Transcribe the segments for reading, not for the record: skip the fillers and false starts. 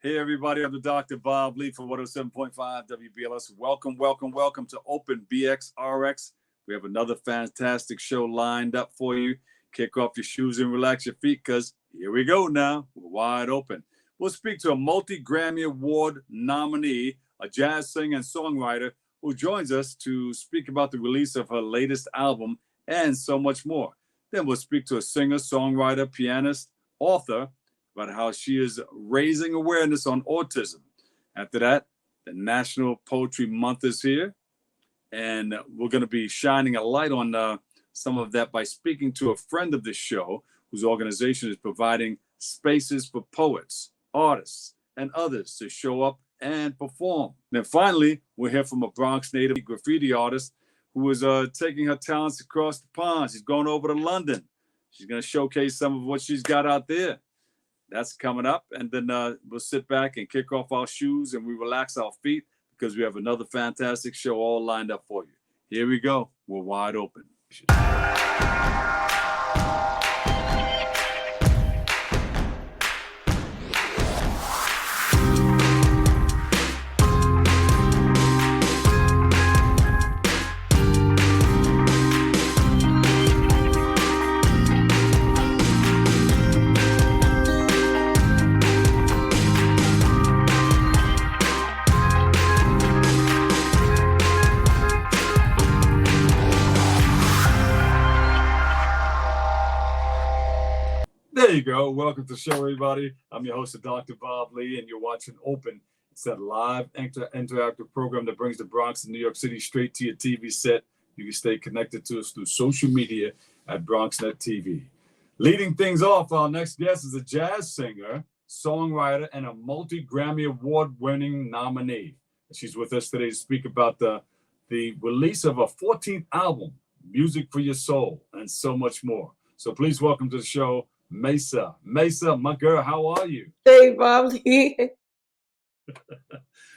Hey, everybody, I'm the Dr. Bob Lee from 107.5 WBLS. Welcome to Open BxRx. We have another fantastic show lined up for you. Kick off your shoes and relax your feet because here we go now. We're wide open. We'll speak to a Multi-Grammy Award nominee, a jazz singer and songwriter who joins us to speak about the release of her latest album and so much more. Then we'll speak to a singer, songwriter, pianist, author, about how she is raising awareness on autism. After that, the National Poetry Month is here, and we're going to be shining a light on some of that by speaking to a friend of the show whose organization is providing spaces for poets, artists, and others to show up and perform. Then finally, we'll hear from a Bronx native graffiti artist who is taking her talents across the pond. She's going over to London. She's going to showcase some of what she's got out there. That's coming up, and then we'll sit back and kick off our shoes and we relax our feet because we have another fantastic show all lined up for you. Here we go. We're wide open. There you go. Welcome to the show, everybody. I'm your host, Dr. Bob Lee, and you're watching Open. It's that live interactive program that brings the Bronx and New York City straight to your TV set. You can stay connected to us through social media at BronxNet TV. Leading things off, our next guest is a jazz singer, songwriter, and a multi-Grammy award-winning nominee. She's with us today to speak about the release of her 14th album, Music for Your Soul, and so much more. So please welcome to the show, Maysa. Maysa, my girl, how are you? Hey, Bob Lee.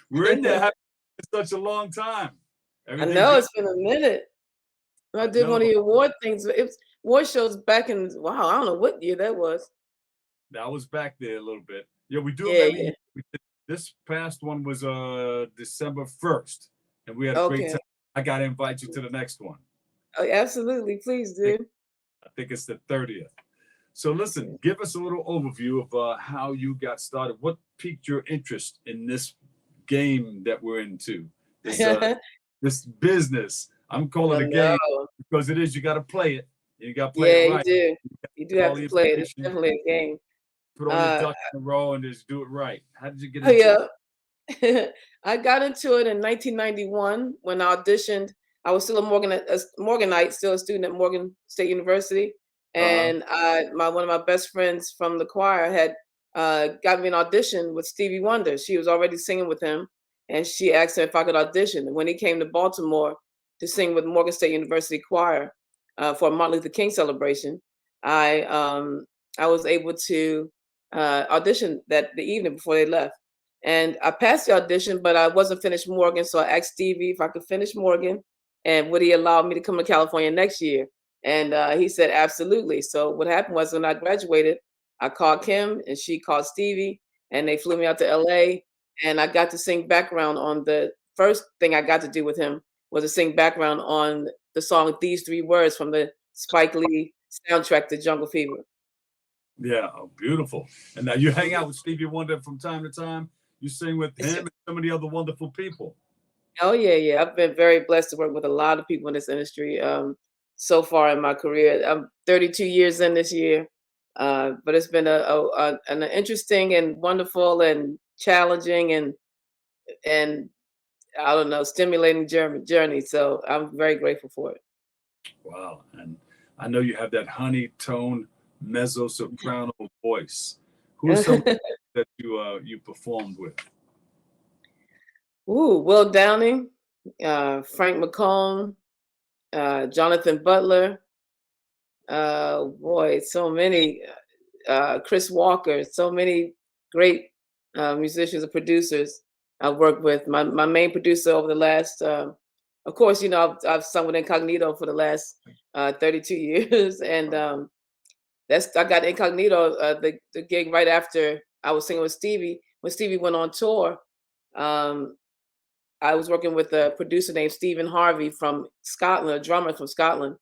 We're in there for such a long time. I know, it's been a minute. I did one of the award things. It was award shows back in, wow, I don't know what year that was. That was back there a little bit. Yeah, we do. Yeah. This past one was December 1st, and we had a great time. I got to invite you to the next one. Oh, absolutely. Please do. I think it's the 30th. So listen, give us a little overview of how you got started. What piqued your interest in this game that we're into? This business. I'm calling it a game because it is. You got to play it. You got to play it right. Yeah, you do. You do have to play it. It's definitely a game. Put all your ducks in a row and just do it right. How did you get into it? I got into it in 1991 when I auditioned. I was still a Morganite, still a student at Morgan State University. And one of my best friends from the choir had got me an audition with Stevie Wonder. She was already singing with him, and she asked him if I could audition. And when he came to Baltimore to sing with Morgan State University Choir for a Martin Luther King celebration, I was able to audition the evening before they left. And I passed the audition, but I wasn't finished Morgan, so I asked Stevie if I could finish Morgan, and would he allow me to come to California next year? And he said, absolutely. So what happened was when I graduated, I called Kim and she called Stevie, and they flew me out to LA, and I got to sing background on the first thing I got to do with him was to sing background on the song These Three Words from the Spike Lee soundtrack to Jungle Fever. Yeah, beautiful. And now you hang out with Stevie Wonder from time to time. You sing with him and so many other wonderful people. Oh, yeah. I've been very blessed to work with a lot of people in this industry. So far in my career, I'm 32 years in this year, but it's been an interesting and wonderful and challenging and I don't know, stimulating journey. So I'm very grateful for it. Wow, and I know you have that honey tone mezzo soprano voice. Who are some that you performed with? Will Downing, Frank McComb. Jonathan Butler, so many, Chris Walker, so many great musicians and producers I've worked with. My main producer over the last, of course, I've sung with Incognito for the last 32 years, and I got Incognito the gig right after I was singing with Stevie. When Stevie went on tour, um, I was working with a producer named Stephen Harvey from Scotland, a drummer from Scotland,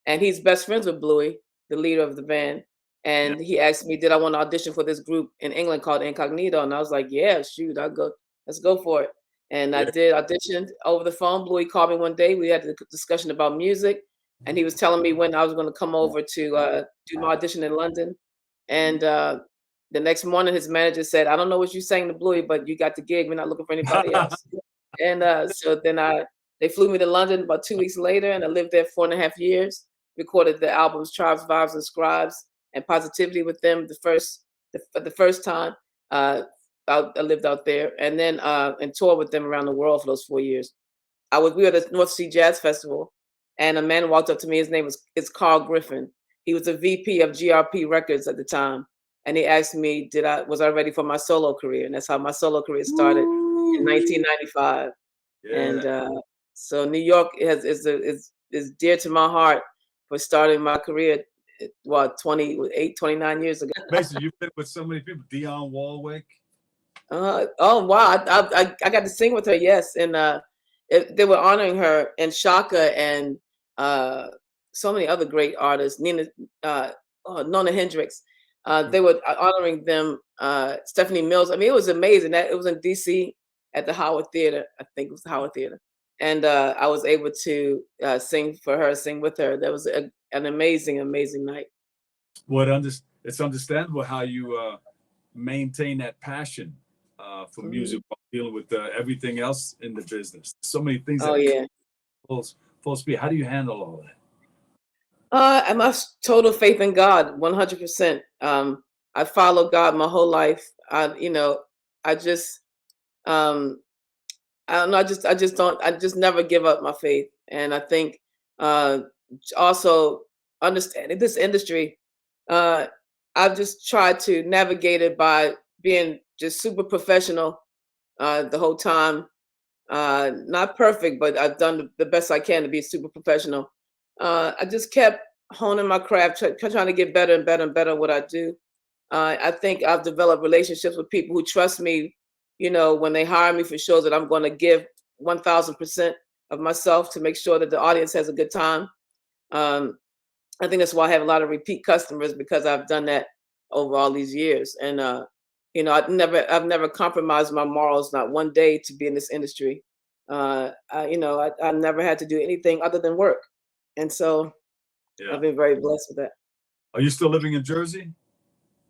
and he's best friends with Bluey, the leader of the band. Yeah. And he asked me, did I want to audition for this group in England called Incognito? And I was like, yeah, shoot, I'll go. Let's go for it. And I Yeah. did auditioned over the phone. Bluey called me one day. We had a discussion about music, and he was telling me when I was going to come over to do my audition in London. And the next morning, his manager said, I don't know what you sang to Bluey, but you got the gig. We're not looking for anybody else. And so then they flew me to London about 2 weeks later, and I lived there 4.5 years. Recorded the albums Tribes, Vibes, and Scribes and Positivity with them the first time. I lived out there, and then and toured with them around the world for those 4 years. We were at the North Sea Jazz Festival, and a man walked up to me. His name is Carl Griffin. He was a VP of GRP Records at the time, and he asked me, was I ready for my solo career? And that's how my solo career started in 1995. Yeah. And so New York is dear to my heart for starting my career. 29 years ago. Basically, you've been with so many people. Dionne Warwick. Oh wow! I got to sing with her. Yes, and they were honoring her, and Shaka, and so many other great artists. Nona Hendrix. They were honoring them. Stephanie Mills. I mean, it was amazing. That it was in D.C. at the Howard Theater. I think it was the Howard Theater, and I was able to sing with her. That was an amazing night. Well, it's understandable how you maintain that passion for music while dealing with everything else in the business. So many things. Oh yeah. Full speed. How do you handle all that? I have total faith in God, 100%. I followed God my whole life. I just, I don't know. I just never give up my faith. And I think, also understanding this industry, I've just tried to navigate it by being just super professional, the whole time. Not perfect, but I've done the best I can to be super professional. I just kept honing my craft, trying to get better and better and better at what I do. I think I've developed relationships with people who trust me, when they hire me for shows, that I'm going to give 1,000% of myself to make sure that the audience has a good time. I think that's why I have a lot of repeat customers, because I've done that over all these years. And I've never compromised my morals, not one day, to be in this industry. I never had to do anything other than work, and so I've been very blessed with that. Are you still living in Jersey?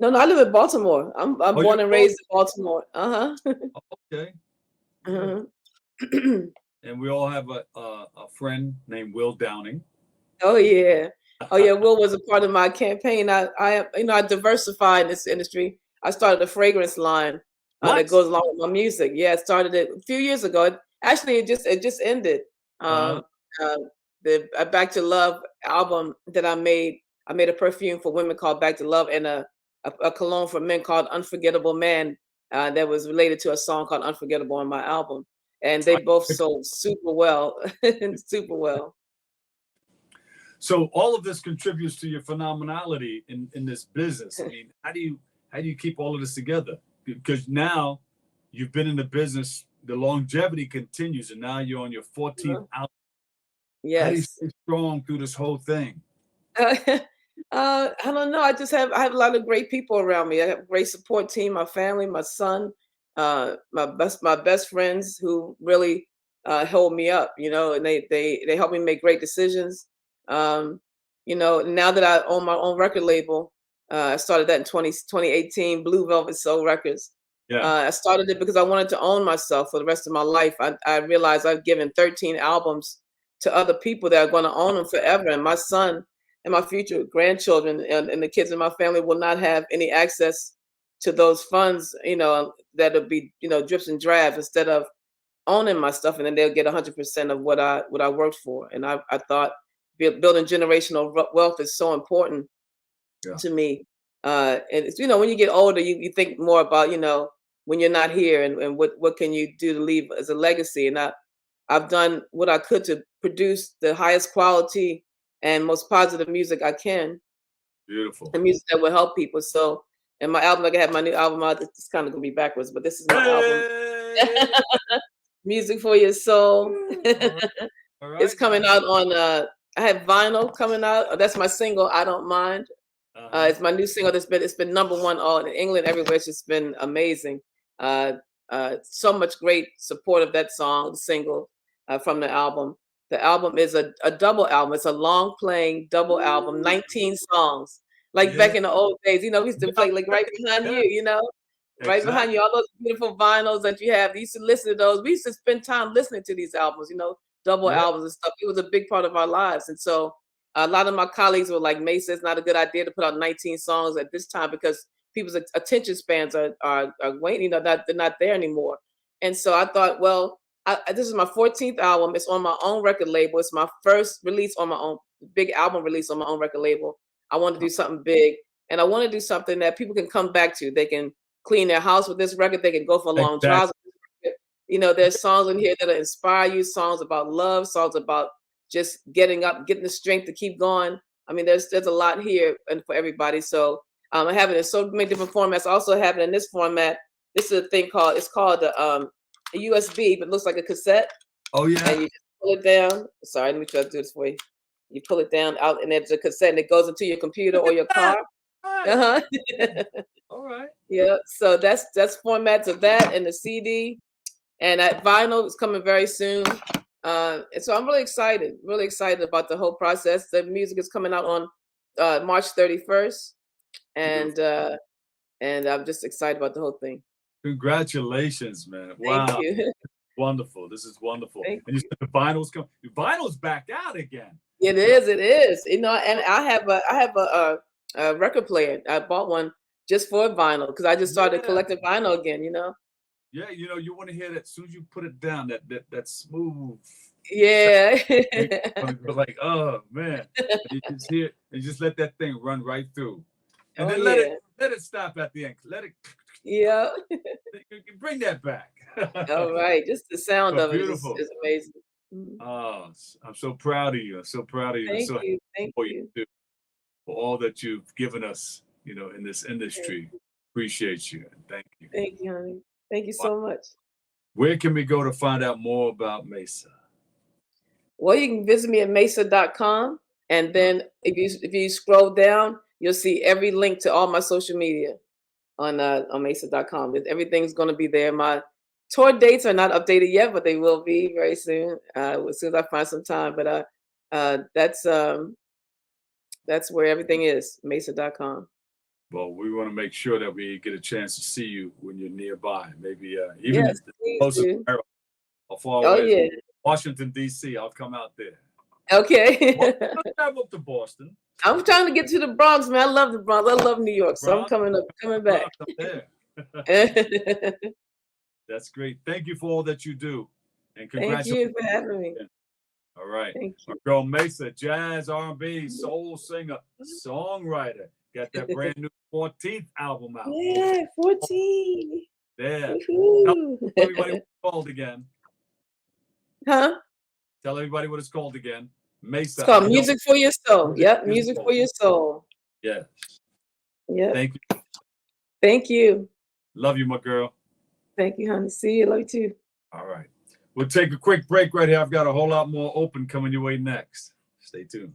No, I live in Baltimore. I'm born and raised in Baltimore. Okay. Uh-huh. And we all have a friend named Will Downing. Oh yeah. Will was a part of my campaign. I diversified in this industry. I started a fragrance line that goes along with my music. Yeah, I started it a few years ago. Actually, it just ended. The Back to Love album that I made a perfume for women called Back to Love, and a cologne for men called Unforgettable Man, that was related to a song called Unforgettable on my album. And they both sold super well, super well. So all of this contributes to your phenomenality in this business. I mean, how do you keep all of this together? Because now you've been in the business, the longevity continues, and now you're on your 14th album. Yes. How do you stay strong through this whole thing? I don't know. I have a lot of great people around me. I have a great support team, my family, my son, my best friends, who really hold me up, and they help me make great decisions. Now that I own my own record label, I started that in 2018, Blue Velvet Soul Records. I started it because I wanted to own myself for the rest of my life. I realized I've given 13 albums to other people that are going to own them forever, and my son and my future grandchildren and the kids in my family will not have any access to those funds, that'll be, drips and drabs, instead of owning my stuff, and then they'll get 100% of what I worked for. And I thought building generational wealth is so important to me. And it's, when you get older, you think more about, when you're not here, and what can you do to leave as a legacy. And I've done what I could to produce the highest quality and most positive music I can. Beautiful. And music that will help people. So And my album, like I have my new album out. It's kind of gonna be backwards, but this is my album. Music for Your Soul. All right. It's coming out on. I have vinyl coming out. That's my single. I Don't Mind. It's my new single. It's been #1 all in England, everywhere. It's just been amazing. So much great support of that song, the single from the album. The album is a double album. It's a long playing double album, 19 songs. Like back in the old days, we used to play like right behind you, right behind you, all those beautiful vinyls that you have. We used to listen to those. We used to spend time listening to these albums, double albums and stuff. It was a big part of our lives. And so a lot of my colleagues were like, Maysa, it's not a good idea to put out 19 songs at this time because people's attention spans are waning, they're not there anymore. And so I thought, well, this is my 14th album. It's on my own record label. It's my first release on my own, big album release on my own record label. I want to do something big, and I want to do something that people can come back to. They can clean their house with this record. They can go for long drives with this record. There's songs in here that'll inspire you, songs about love, songs about just getting up, getting the strength to keep going. I mean, there's a lot here and for everybody. So I have it in so many different formats. I also have it in this format. This is a thing called a USB, but it looks like a cassette. Oh yeah. And you just pull it down. Sorry, let me try to do this for you. You pull it down out, and there's a cassette, and it goes into your computer or your car. All right. Yeah. So that's formats of that and the CD, and that vinyl is coming very soon. And so I'm really excited about the whole process. The music is coming out on March 31st, and I'm just excited about the whole thing. Congratulations, man! Wow. Thank you. Wonderful. This is wonderful. Thank and you said the vinyl's come. The vinyl's back out again. It is. And I have a record player. I bought one just for vinyl because I just started collecting vinyl again. Yeah, you want to hear that as soon as you put it down, that smooth. Yeah. But like, oh man, you just hear and just let that thing run right through, and then let it stop at the end. Let it. Yeah. Bring that back. All right, just the sound of it is amazing. Oh, I'm so proud of you. I'm so proud of you. Thank you. For all that you've given us, in this industry. Appreciate you. Thank you. Thank you, honey. Thank you so much. Where can we go to find out more about Maysa? Well, you can visit me at Maysa.com, and then if you scroll down, you'll see every link to all my social media on Maysa.com. Everything's going to be there. My tour dates are not updated yet, but they will be very soon, as soon as I find some time. But that's where everything is, Maysa.com. Well, we want to make sure that we get a chance to see you when you're nearby. Maybe even closer or far away. Yeah. Washington, D.C. I'll come out there. Okay. I'll travel up to Boston. I'm trying to get to the Bronx, man. I love the Bronx. I love New York. So I'm coming back. There. That's great. Thank you for all that you do. And congratulations. Thank you for having me. All right. Thank you. My girl Maysa, jazz, R&B, soul singer, songwriter. Got that brand new 14th album out. Yeah, 14. Yeah. Tell everybody what it's called again. Huh? Tell everybody what it's called again. Maysa. It's called Music for Your Soul. Yep, Music for Your Soul. Yes. Yeah. Thank you. Thank you. Love you, my girl. Thank you, honey. See you. Love you too. All right. We'll take a quick break right here. I've got a whole lot more open coming your way next. Stay tuned.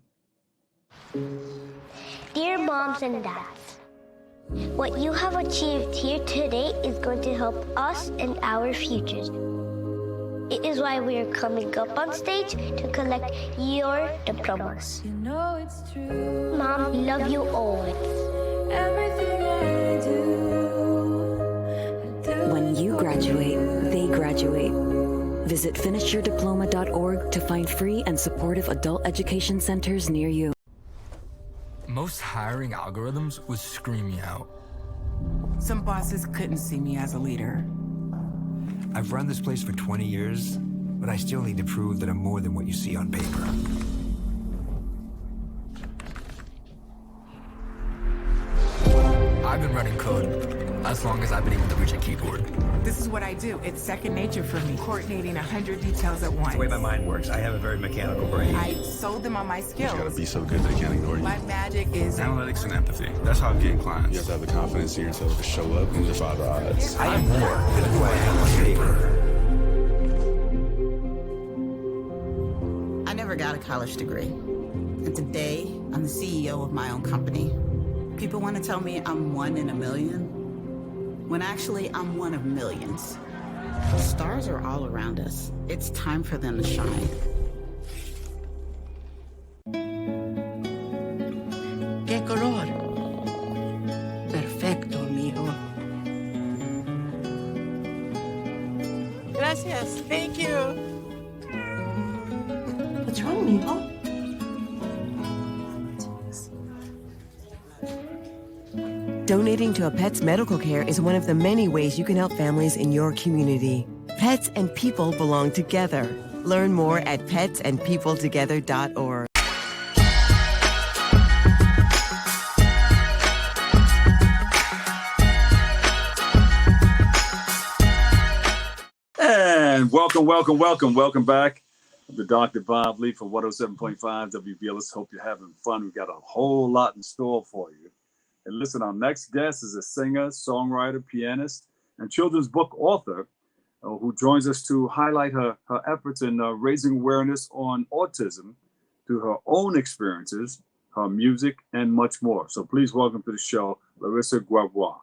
Dear moms and dads, what you have achieved here today is going to help us and our futures. It is why we are coming up on stage to collect your diplomas. You know it's true. Mom, we love you always. Everything I do. When you graduate, they graduate. Visit finishyourdiploma.org to find free and supportive adult education centers near you. Most hiring algorithms would scream me out. Some bosses couldn't see me as a leader. I've run this place for 20 years, but I still need to prove that I'm more than what you see on paper. I've been running code as long as I've been able to reach a keyboard. This is what I do. It's second nature for me, coordinating 100 details at once. The way my mind works, I have a very mechanical brain. I sold them on my skills. You gotta be so good they can't ignore you. My magic is Analytics and empathy. That's how I'm getting clients. You have to have the confidence in yourself to show up and defy the odds. I am more than who I am on paper. I never got a college degree. And today, I'm the CEO of my own company. People want to tell me I'm one in a million, when actually I'm one of millions. The stars are all around us. It's time for them to shine. ¿Qué color? Perfecto, mijo. Gracias. Thank you. What's wrong, mijo? Donating to a pet's medical care is one of the many ways you can help families in your community. Pets and people belong together. Learn more at petsandpeopletogether.org. And welcome back. I'm the Dr. Bob Lee for 107.5 WBLS. Hope you're having fun. We've got a whole lot in store for you. And listen, our next guest is a singer, songwriter, pianist, and children's book author who joins us to highlight her efforts in raising awareness on autism through her own experiences, her music, and much more. So please welcome to the show, Larissa Grabois.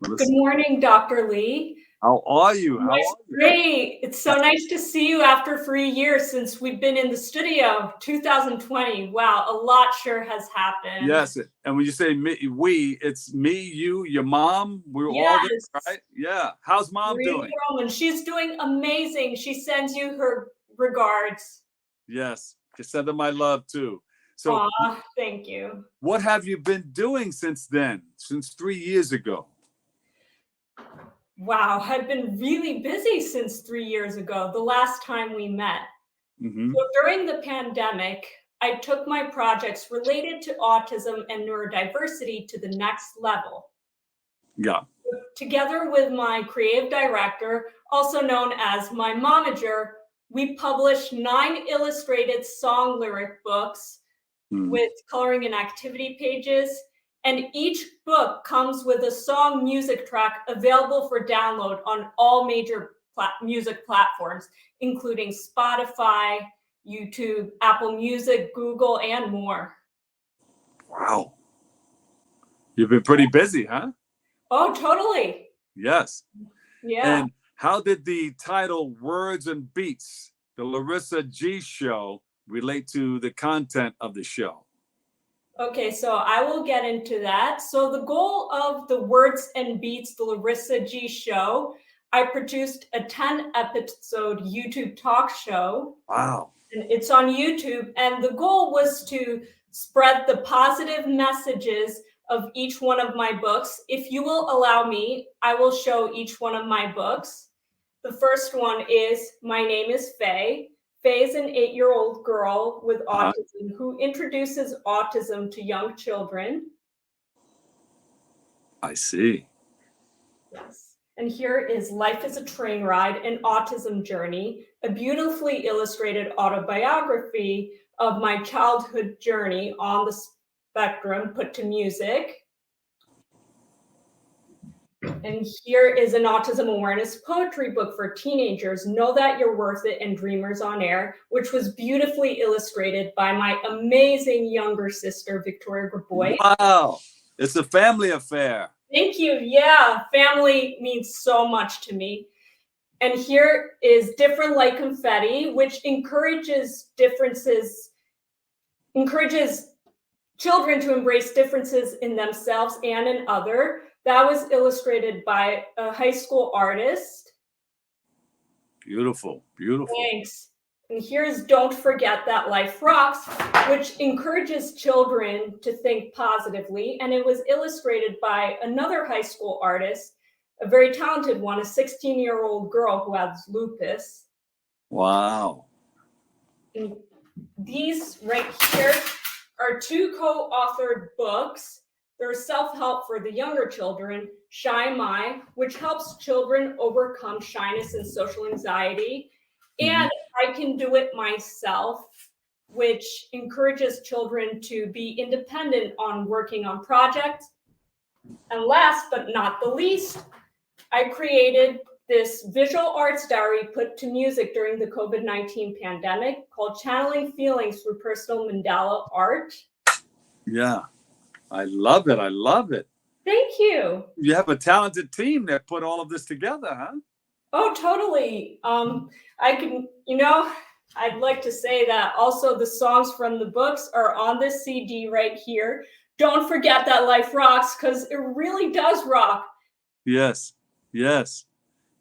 Good morning, Dr. Lee. How are you? How are you? Great. It's so nice to see you after 3 years since we've been in the studio, 2020. Wow, a lot sure has happened. Yes, and when you say we, it's me, you, your mom. We're all there, right? Yeah. How's mom doing? And she's doing amazing. She sends you her regards. Yes, just send her my love too. So, thank you. What have you been doing since then? Since 3 years ago? Wow, I've been really busy since 3 years ago, the last time we met. Mm-hmm. So during the pandemic, I took my projects related to autism and neurodiversity to the next level. Yeah. Together with my creative director, also known as my momager, we published 9 illustrated song lyric books with coloring and activity pages. And each book comes with a song music track available for download on all major music platforms, including Spotify, YouTube, Apple Music, Google, and more. Wow. You've been pretty busy, huh? Oh, totally. Yes. Yeah. And how did the title Words and Beats, the Larissa G Show, relate to the content of the show? Okay, so I will get into that. So the goal of the Words and Beats, the Larissa G Show, I produced a 10-episode YouTube talk show. Wow. And it's on YouTube. And the goal was to spread the positive messages of each one of my books. If you will allow me, I will show each one of my books. The first one is My Name is Faye. Faye is an 8-year-old girl with autism who introduces autism to young children. I see. Yes. And here is Life is a Train Ride, an Autism Journey, a beautifully illustrated autobiography of my childhood journey on the spectrum put to music. And here is an autism awareness poetry book for teenagers, Know That You're Worth It and Dreamers on Air, which was beautifully illustrated by my amazing younger sister, Victoria Grabois. Wow, it's a family affair. Thank you. Yeah, family means so much to me. And here is Different Like Confetti, which encourages children to embrace differences in themselves and in other. That was illustrated by a high school artist. Beautiful, beautiful. Thanks. And here's Don't Forget That Life Rocks, which encourages children to think positively. And it was illustrated by another high school artist, a very talented one, a 16-year-old girl who has lupus. Wow. And these right here are 2 co-authored books There's self-help for the younger children, Shy My, which helps children overcome shyness and social anxiety. And I Can Do It Myself, which encourages children to be independent on working on projects. And last but not the least, I created this visual arts diary put to music during the COVID-19 pandemic called Channeling Feelings Through Personal Mandala Art. Yeah, I love it. I love it. Thank you. You have a talented team that put all of this together, huh? Oh, totally. I can, I'd like to say that also the songs from the books are on this CD right here. Don't forget that life rocks, because it really does rock. Yes, yes.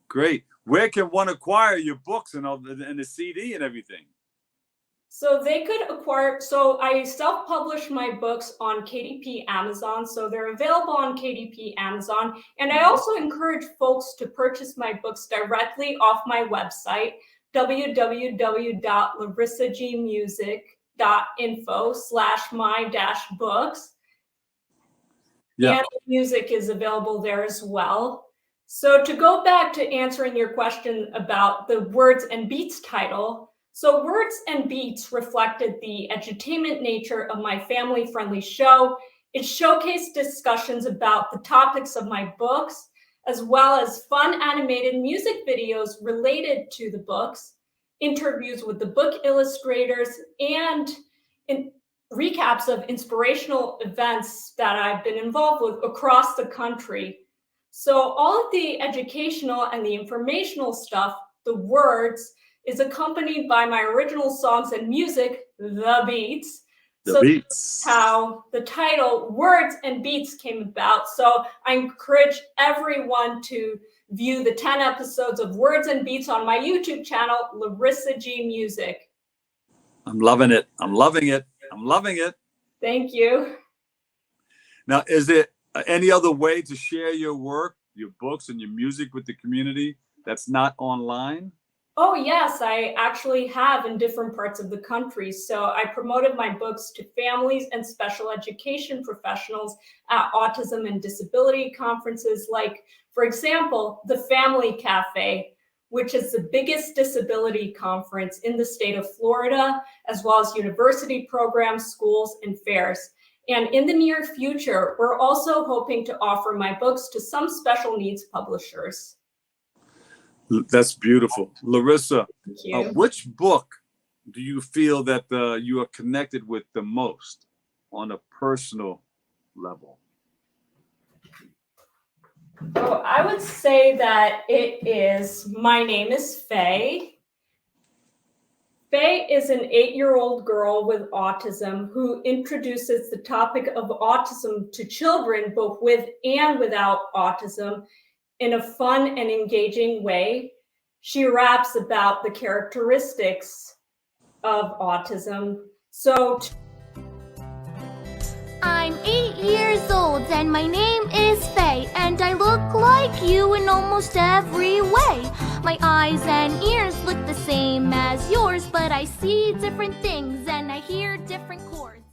Great. Where can one acquire your books and all and the CD and everything? So they could acquire, so I self-publish my books on KDP Amazon, so they're available on KDP Amazon. And I also encourage folks to purchase my books directly off my website, www.larissagmusic.info/my-books. Yeah. And the music is available there as well. So to go back to answering your question about the Words and Beats title, so Words and Beats reflected the edutainment nature of my family-friendly show. It showcased discussions about the topics of my books, as well as fun animated music videos related to the books, interviews with the book illustrators, and recaps of inspirational events that I've been involved with across the country. So all of the educational and the informational stuff, the words, is accompanied by my original songs and music, The Beats. The Beats. That's how the title Words and Beats came about. So I encourage everyone to view the 10 episodes of Words and Beats on my YouTube channel, Larissa G Music. I'm loving it. I'm loving it. I'm loving it. Thank you. Now, is there any other way to share your work, your books, and your music with the community that's not online? Oh, yes, I actually have in different parts of the country. So I promoted my books to families and special education professionals at autism and disability conferences, like, for example, the Family Cafe, which is the biggest disability conference in the state of Florida, as well as university programs, schools, and fairs. And in the near future, we're also hoping to offer my books to some special needs publishers. That's beautiful. Larissa, Thank you. which book do you feel that you are connected with the most on a personal level? Oh, I would say that it is My Name is Faye. Faye is an 8-year-old girl with autism who introduces the topic of autism to children, both with and without autism, in a fun and engaging way. She raps about the characteristics of autism. So I'm 8 years old and my name is Faye, and I look like you in almost every way. My eyes and ears look the same as yours, but I see different things and I hear different chords.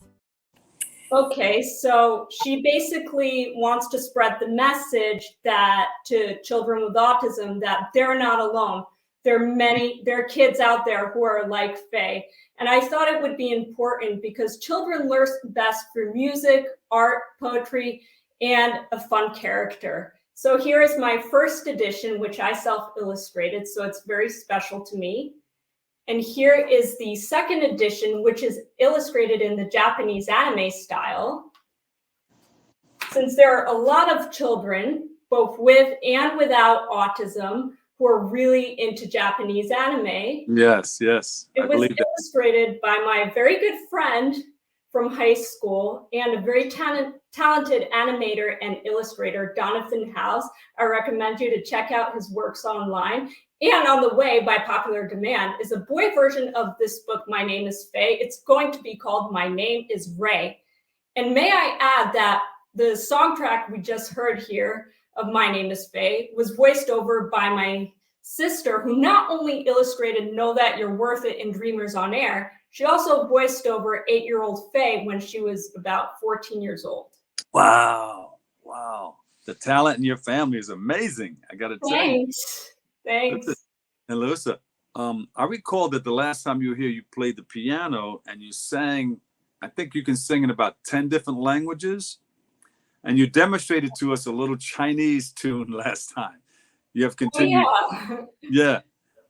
okay, so she basically wants to spread the message that to children with autism that they're not alone. There are kids out there who are like Faye. And I thought it would be important because children learn best through music, art, poetry, and a fun character. So here is my first edition, which I self-illustrated, so it's very special to me. And here is the second edition, which is illustrated in the Japanese anime style. Since there are a lot of children, both with and without autism, who are really into Japanese anime. Yes, yes. It was illustrated by my very good friend from high school and a very talented animator and illustrator, Jonathan House. I recommend you to check out his works online. And on the way, by popular demand, is a boy version of this book, My Name is Faye. It's going to be called My Name is Ray. And may I add that the song track we just heard here of My Name is Faye was voiced over by my sister, who not only illustrated Know That You're Worth It in Dreamers on Air, she also voiced over 8-year-old Faye when she was about 14 years old. Wow. Wow. The talent in your family is amazing. I got to tell you. Thanks. And Larissa, I recall that the last time you were here, you played the piano and you sang, I think you can sing in about 10 different languages. And you demonstrated to us a little Chinese tune last time. You have continued. Oh, yeah.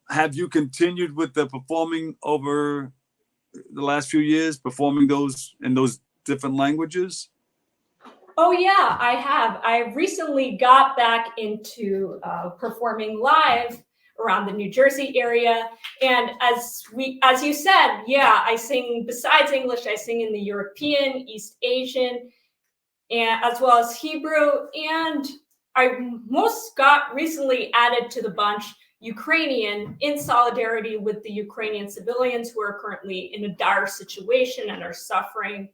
Have you continued with the performing over the last few years, performing those in those different languages? Oh yeah, I have. I recently got back into performing live around the New Jersey area, and as you said, yeah, I sing besides English. I sing in the European, East Asian, and as well as Hebrew, and I most got recently added to the bunch Ukrainian in solidarity with the Ukrainian civilians who are currently in a dire situation and are suffering.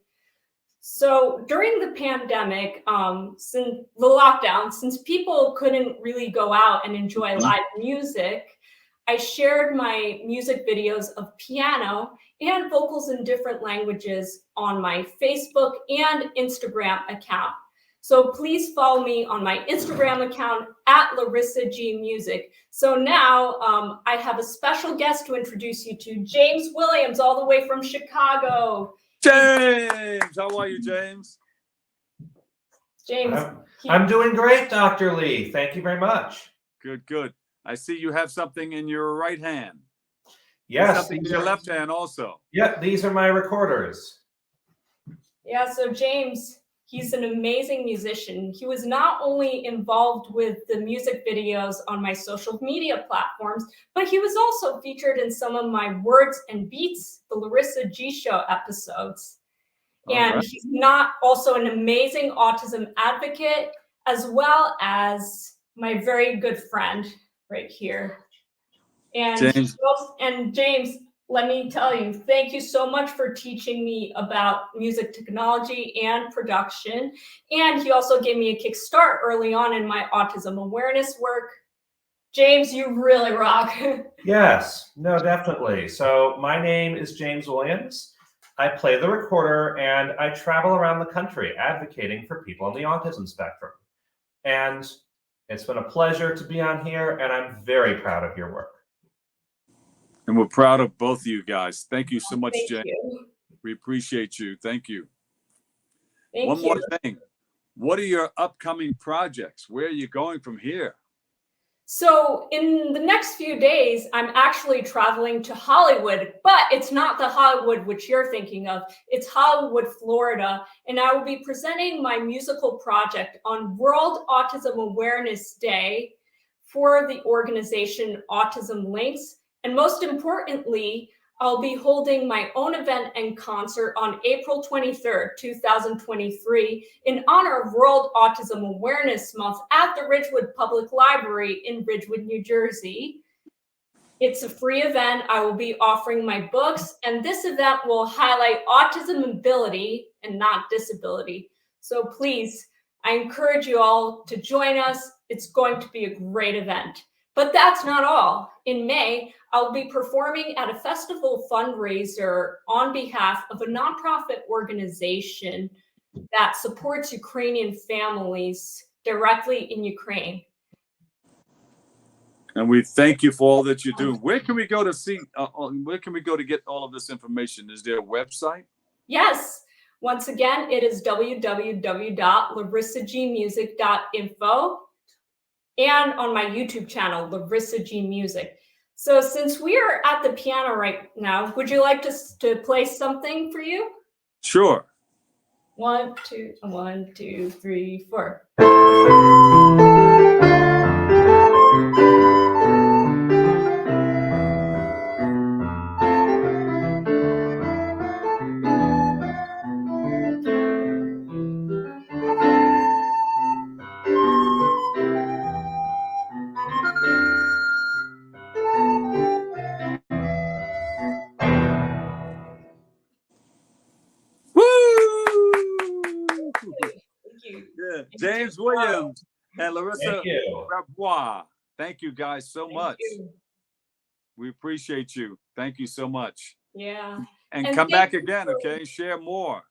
So during the pandemic, since the lockdown, since people couldn't really go out and enjoy live music, I shared my music videos of piano and vocals in different languages on my Facebook and Instagram account. So please follow me on my Instagram account at Larissa G Music. So now I have a special guest to introduce you to, James Williams, all the way from Chicago. James, how are you, James? James. I'm doing great, Dr. Lee. Thank you very much. Good, good. I see you have something in your right hand. Yes. Something in your left hand also. Yep, these are my recorders. Yeah, so James, he's an amazing musician. He was not only involved with the music videos on my social media platforms, but he was also featured in some of my Words and Beats, the Larissa G Show episodes. And he's not also an amazing autism advocate, as well as my very good friend right here. And James, let me tell you, thank you so much for teaching me about music technology and production. And he also gave me a kickstart early on in my autism awareness work. James, you really rock. Yes, no, definitely. So my name is James Williams. I play the recorder and I travel around the country advocating for people on the autism spectrum. And it's been a pleasure to be on here, and I'm very proud of your work. And we're proud of both of you guys. Thank you so much, Thank James. you. We appreciate you. Thank you. Thank One you. more thing. What are your upcoming projects? Where are you going from here? So in the next few days, I'm actually traveling to Hollywood, but it's not the Hollywood which you're thinking of. It's Hollywood, Florida, and I will be presenting my musical project on World Autism Awareness Day for the organization Autism Links. And most importantly, I'll be holding my own event and concert on April 23rd, 2023, in honor of World Autism Awareness Month at the Ridgewood Public Library in Ridgewood, New Jersey. It's a free event. I will be offering my books, and this event will highlight autism ability and not disability. So please, I encourage you all to join us. It's going to be a great event. But that's not all. In May, I'll be performing at a festival fundraiser on behalf of a nonprofit organization that supports Ukrainian families directly in Ukraine. And we thank you for all that you do. Where can we go to see, where can we go to get all of this information? Is there a website? Yes. Once again, it is www.larissagmusic.info and on my YouTube channel, Larissa G Music. So since we are at the piano right now, would you like to play something for you? Sure. 1, 2, 1, 2, 3, 4. Yeah. James Williams and Larissa Grabois. Thank you guys so much. We appreciate you. Thank you so much. Yeah. And come back again, okay? Share more.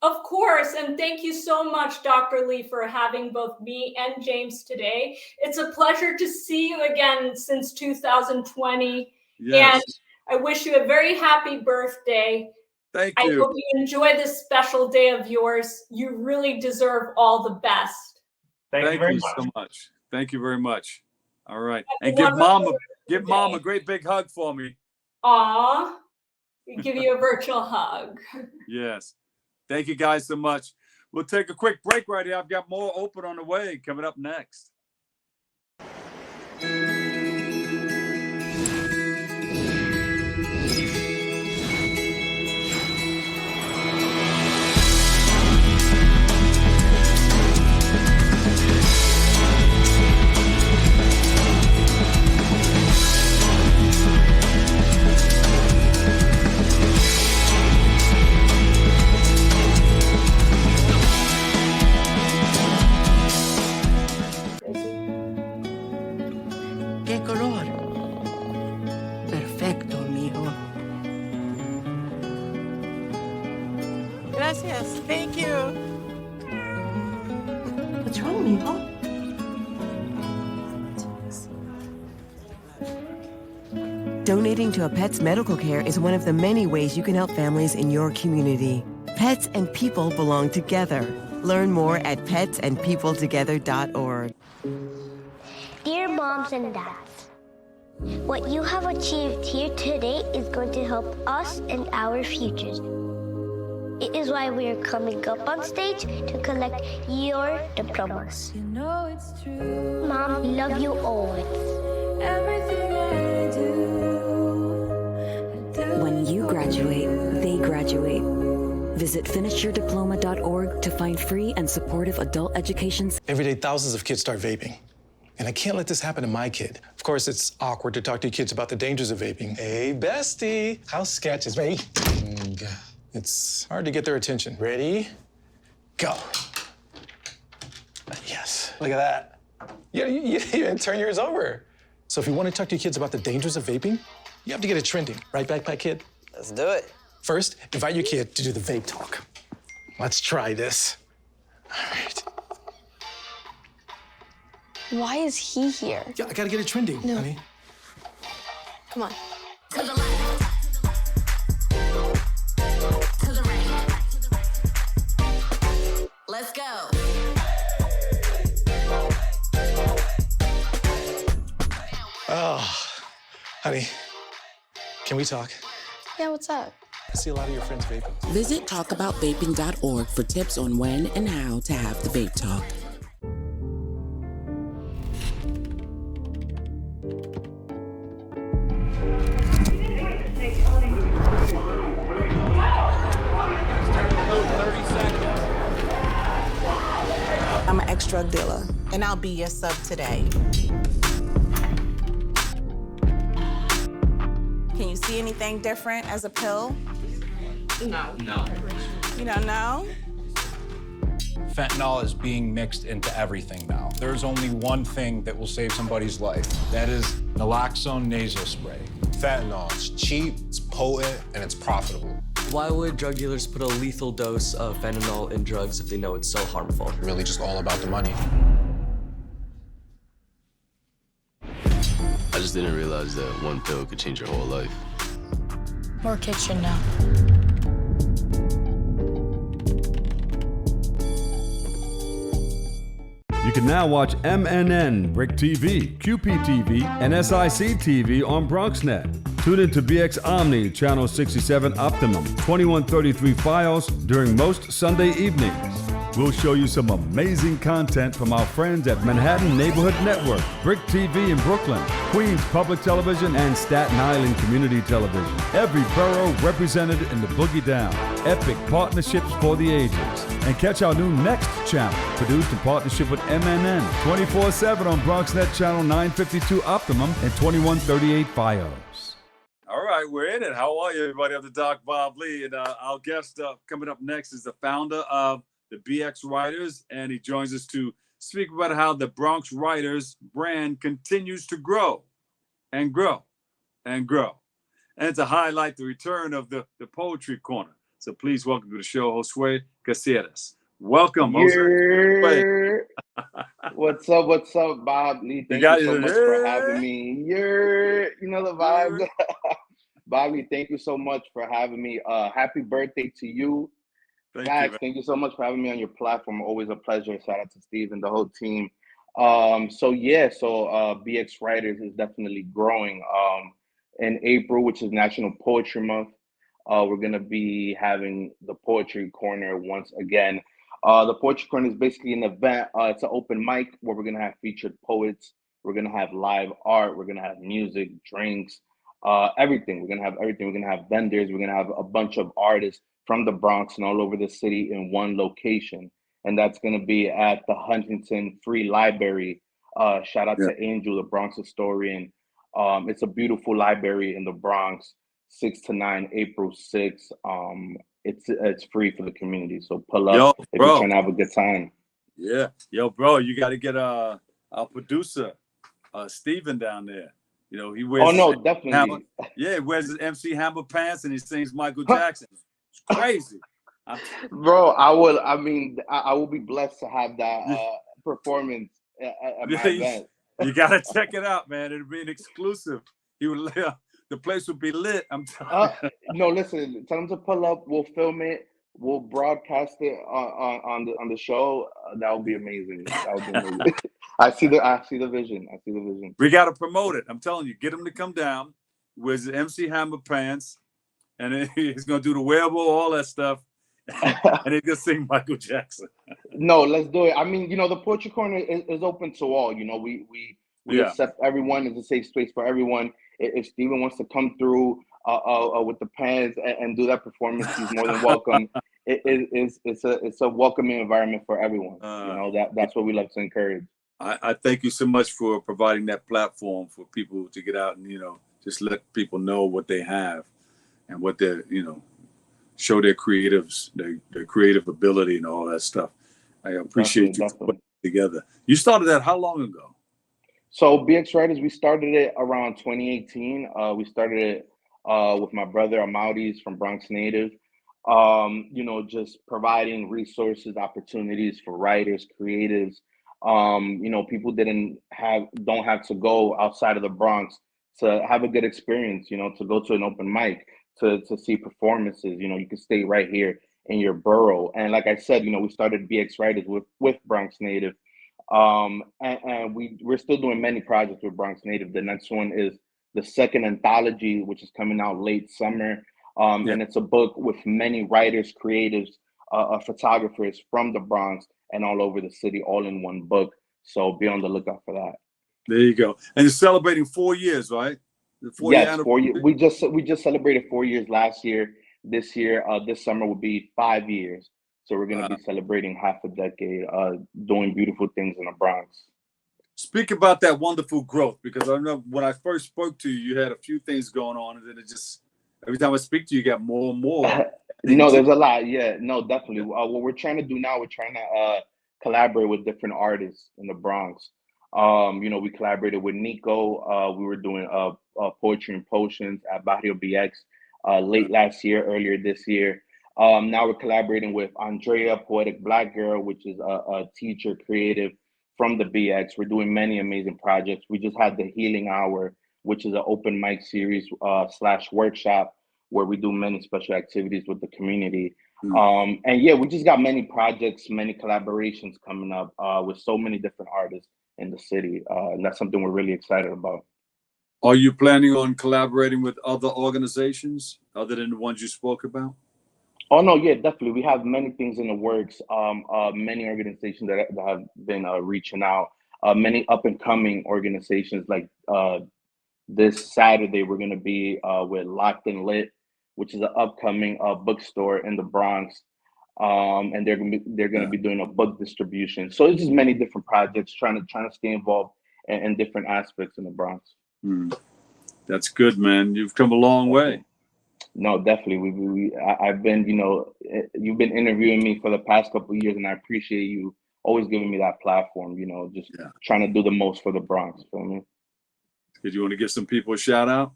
Of course, and thank you so much, Dr. Lee, for having both me and James today. It's a pleasure to see you again since 2020. Yes. And I wish you a very happy birthday. Thank I you. hope you enjoy this special day of yours. You really deserve all the best. Thank you very so much. Thank you very much. All right. Have a And give wonderful Mom day. a great big hug for me. Aw, we give you a virtual hug. Yes. Thank you guys so much. We'll take a quick break right here. I've got more open on the way coming up next. ¿Qué color? Perfecto, mijo. Gracias. Thank you. What's wrong, mijo? Donating to a pet's medical care is one of the many ways you can help families in your community. Pets and people belong together. Learn more at petsandpeopletogether.org. Dear moms and dads, what you have achieved here today is going to help us and our futures. It is why we are coming up on stage to collect your diplomas. You know it's true. Mom, we love you always. Everything I do. When you graduate, they graduate. Visit finishyourdiploma.org to find free and supportive adult education. Every day, thousands of kids start vaping. And I can't let this happen to my kid. Of course, it's awkward to talk to your kids about the dangers of vaping. Hey, bestie, how's sketches? Ready? It's hard to get their attention. Ready? Go. Yes, look at that. You didn't turn yours over. So if you want to talk to your kids about the dangers of vaping, you have to get it trending. Right, Backpack Kid? Let's do it. First, invite your kid to do the vape talk. Let's try this. All right. Why is he here? Yeah, I gotta get it trending, honey. Come on. To the left. To the right. Let's go. Oh, honey, can we talk? Yeah, what's up? I see a lot of your friends vaping. Visit talkaboutvaping.org for tips on when and how to have the vape talk. I'm an ex-drug dealer, and I'll be your sub today. Can you see anything different as a pill? No. You don't know? Fentanyl is being mixed into everything now. There's only one thing that will save somebody's life. That is naloxone nasal spray. Fentanyl, it's cheap, it's potent, and it's profitable. Why would drug dealers put a lethal dose of fentanyl in drugs if they know it's so harmful? Really just all about the money. I just didn't realize that one pill could change your whole life. More kids should know. You can now watch MNN, Brick TV, QPTV, and SIC TV on BronxNet. Tune in to BX Omni, Channel 67 Optimum, 2133 Files during most Sunday evenings. We'll show you some amazing content from our friends at Manhattan Neighborhood Network, Brick TV in Brooklyn, Queens Public Television, and Staten Island Community Television. Every borough represented in the Boogie Down. Epic partnerships for the ages. And catch our new Next channel, produced in partnership with MNN, 24/7 on BronxNet Channel 952 Optimum and 2138 Fios. All right, we're in it. How are you, everybody? I'm the Doc Bob Lee, and our guest coming up next is the founder of the BX Writers, and he joins us to speak about how the Bronx Writers brand continues to grow and grow and grow. And to highlight the return of the Poetry Corner, So please welcome to the show, Josue Caceres. Welcome, Josue. What's up? What's up, Bob Lee? Thank you so much for having me. You know the vibes. Bobby, thank you so much for having me. Happy birthday to you. Thank you so much for having me on your platform. Always a pleasure. Shout out to Steve and the whole team. BX Writers is definitely growing. In April, which is National Poetry Month, we're gonna be having the Poetry Corner once again. The Poetry Corner is basically an event. It's an open mic where we're gonna have featured poets. We're gonna have live art. We're gonna have music, drinks, everything. We're gonna have everything. We're gonna have vendors. We're gonna have a bunch of artists from the Bronx and all over the city in one location. And that's gonna be at the Huntington Free Library. Shout out to Angel, the Bronx historian. It's a beautiful library in the Bronx, 6 to 9, April 6th. It's free for the community, so pull up if you're trying to have a good time. Yeah, yo, bro, you got to get our producer, Steven, down there. You know, he wears. Oh no, definitely. Hammer, he wears his MC Hammer pants and he sings Michael Jackson. It's crazy, bro. I will be blessed to have that performance at my event. You gotta check it out, man. It'll be an exclusive. He would. The place would be lit. I'm telling you. No, listen. Tell them to pull up. We'll film it. We'll broadcast it on the show. That would be amazing. That would be amazing. I see the vision. We gotta promote it. I'm telling you. Get him to come down with his MC Hammer pants, and he's gonna do the wearable, all that stuff, and he's gonna sing Michael Jackson. No, let's do it. I mean, the Poetry Corner is open to all. We accept everyone. It's a safe space for everyone. If Steven wants to come through with the pants and do that performance, he's more than welcome. It's a welcoming environment for everyone. That's what we like to encourage. I thank you so much for providing that platform for people to get out and just let people know what they have and what they're show their creatives, their creative ability and all that stuff. I appreciate you putting it together. You started that how long ago? So BX Writers, we started it around 2018. We started it with my brother Amaudis from Bronx Native. Just providing resources, opportunities for writers, creatives. People don't have to go outside of the Bronx to have a good experience. To go to an open mic, to see performances. You can stay right here in your borough. And like I said, we started BX Writers with Bronx Native. And we're still doing many projects with Bronx Native. The next one is the second anthology, which is coming out late summer. And it's a book with many writers, creatives, photographers from the Bronx and all over the city, all in one book. So be on the lookout for that. There you go. And you're celebrating 4 years, right? Yes, 4 years. We just celebrated 4 years last year. This year, this summer will be 5 years. So we're going to be celebrating half a decade, doing beautiful things in the Bronx. Speak about that wonderful growth, because I know when I first spoke to you, you had a few things going on, and then it just, every time I speak to you, you got more and more. No, there's a lot. Yeah, no, definitely. What we're trying to do now, we're trying to collaborate with different artists in the Bronx. We collaborated with Nico. We were doing Poetry and Potions at Barrio BX late last year, earlier this year. Now we're collaborating with Andrea, Poetic Black Girl, which is a teacher creative from the BX. We're doing many amazing projects. We just had the Healing Hour, which is an open mic series / workshop where we do many special activities with the community. And we just got many projects, many collaborations coming up with so many different artists in the city. And that's something we're really excited about. Are you planning on collaborating with other organizations other than the ones you spoke about? Oh, no, yeah, definitely. We have many things in the works, many organizations that have been reaching out, many up-and-coming organizations. Like this Saturday, we're going to be with Locked and Lit, which is an upcoming bookstore in the Bronx. And they're going to be doing a book distribution. So it's just many different projects, trying to stay involved in different aspects in the Bronx. That's good, man. You've come a long way. No, definitely. I've been, you've been interviewing me for the past couple of years, and I appreciate you always giving me that platform, trying to do the most for the Bronx. Feel me? Did you want to give some people a shout out?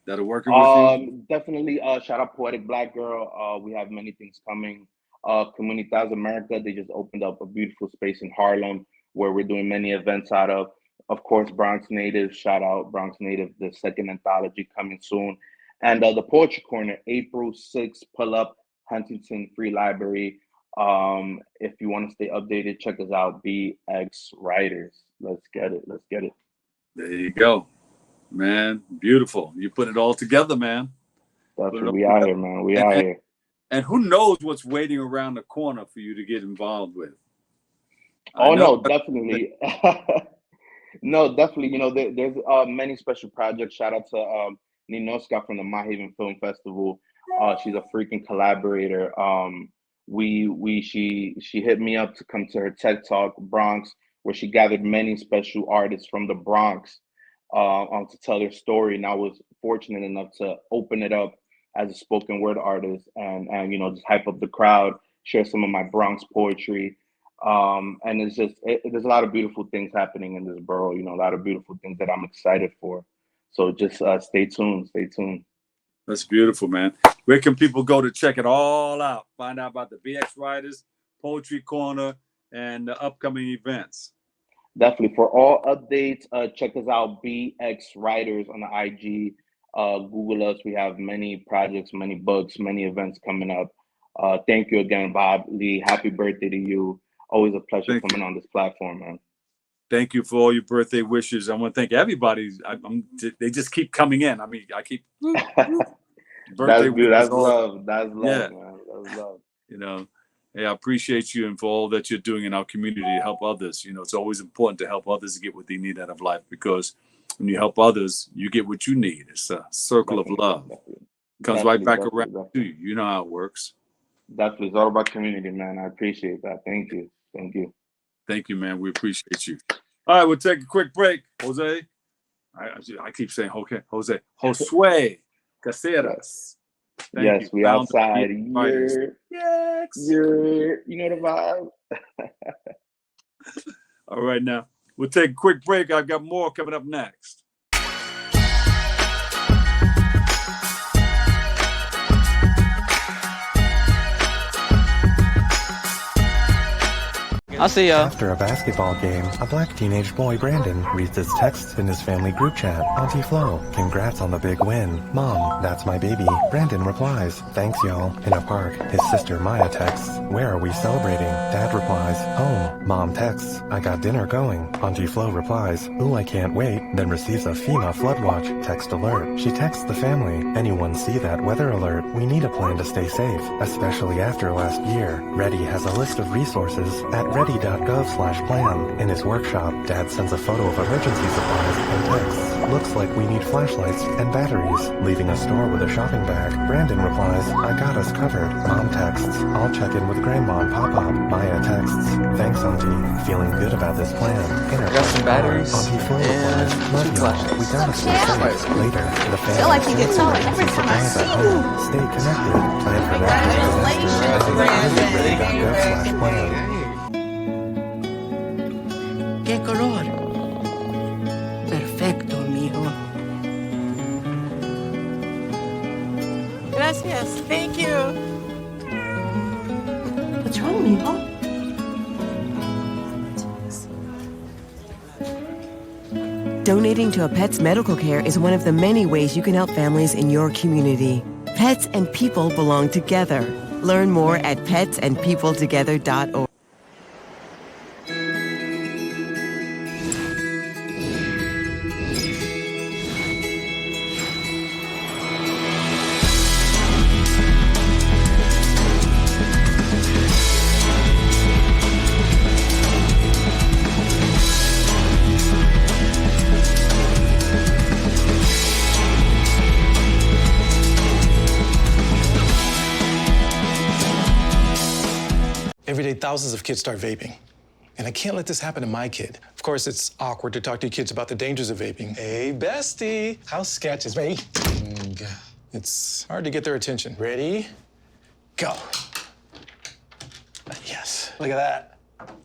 that are working with you? Definitely. Shout out Poetic Black Girl. We have many things coming. Comunitas America, they just opened up a beautiful space in Harlem where we're doing many events out of. Of course, Bronx Native. Shout out Bronx Native, the second anthology coming soon. And the Poetry Corner, April 6th, pull up Huntington Free Library. If you want to stay updated, check us out, BxWriters. Let's get it. Let's get it. There you go, man. Beautiful. You put it all together, man. Definitely. We out here, man. We out here. And who knows what's waiting around the corner for you to get involved with? Oh, no, definitely. No, definitely. You know, there's many special projects. Shout out to Ninoska from the Mahaven Film Festival. She's a freaking collaborator. She hit me up to come to her TED Talk Bronx, where she gathered many special artists from the Bronx to tell their story. And I was fortunate enough to open it up as a spoken word artist and you know, just hype up the crowd, share some of my Bronx poetry. And it's just, there's a lot of beautiful things happening in this borough, you know, a lot of beautiful things that I'm excited for. So just stay tuned, stay tuned. That's beautiful, man. Where can people go to check it all out? Find out about the BxWriters, Poetry Corner, and the upcoming events. Definitely. For all updates, check us out, BxWriters on the IG. Google us. We have many projects, many books, many events coming up. Thank you again, Bob Lee. Happy birthday to you. Always a pleasure coming on this platform, man. Thank you for all your birthday wishes. I want to thank everybody. They just keep coming in. I mean, I keep That's good. That's love. That's love, yeah. Man. That's love. You know, hey, I appreciate you and for all that you're doing in our community to help others. You know, it's always important to help others to get what they need out of life, because when you help others, you get what you need. It's a circle of love. Comes right back around to you. You know how it works. Definitely. It's all about community, man. I appreciate that. Thank you. Thank you. Thank you, man. We appreciate you. All right, we'll take a quick break. Jose. I keep saying okay. Josue Caceres. Yes, we outside. Yes. You know the vibe. All right, now we'll take a quick break. I've got more coming up next. I'll see ya. After a basketball game, a black teenage boy, Brandon, reads his texts in his family group chat. Auntie Flo, congrats on the big win. Mom, that's my baby. Brandon replies, thanks y'all. In a park, his sister Maya texts, where are we celebrating? Dad replies, home. Mom texts, I got dinner going. Auntie Flo replies, ooh, I can't wait. Then receives a FEMA flood watch text alert. She texts the family, anyone see that weather alert? We need a plan to stay safe, especially after last year. Ready has a list of resources at ready.gov/plan. In his workshop, Dad sends a photo of emergency supplies and texts, looks like we need flashlights and batteries. Leaving a store with a shopping bag, Brandon replies, I got us covered. Mom texts, I'll check in with Grandma and Papa. Maya texts, thanks Auntie, feeling good about this plan. Got some batteries Auntie Flo replies, love y'all, we gotta stay safe. Later, the family feel like you get taller every time I see you. Stay connected. Plan for natural disasters. Ready.gov/plan. ¿Qué color? Perfecto, mijo. Gracias. Thank you. What's wrong, mijo? Donating to a pet's medical care is one of the many ways you can help families in your community. Pets and people belong together. Learn more at petsandpeopletogether.org. Every day, thousands of kids start vaping. And I can't let this happen to my kid. Of course, it's awkward to talk to kids about the dangers of vaping. Hey, bestie, how sketch is ready? It's hard to get their attention. Ready? Go. Yes, look at that.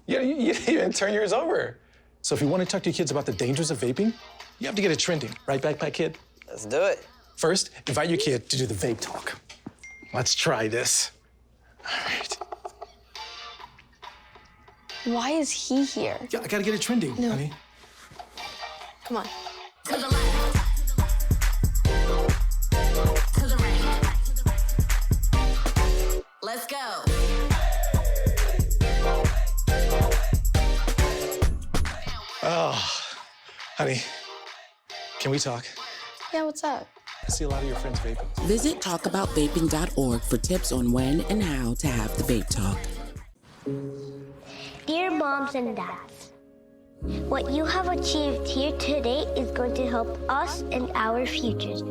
You didn't even turn yours over. So if you want to talk to your kids about the dangers of vaping, you have to get it trending. Right, Backpack Kid? Let's do it. First, invite your kid to do the vape talk. Let's try this. All right. Why is he here? Yeah, I gotta get it trending, honey. Come on. To the left. To the right. Let's go. Oh, honey, can we talk? Yeah, what's up? I see a lot of your friends vaping. Visit talkaboutvaping.org for tips on when and how to have the vape talk. Dear moms and dads, what you have achieved here today is going to help us and our futures.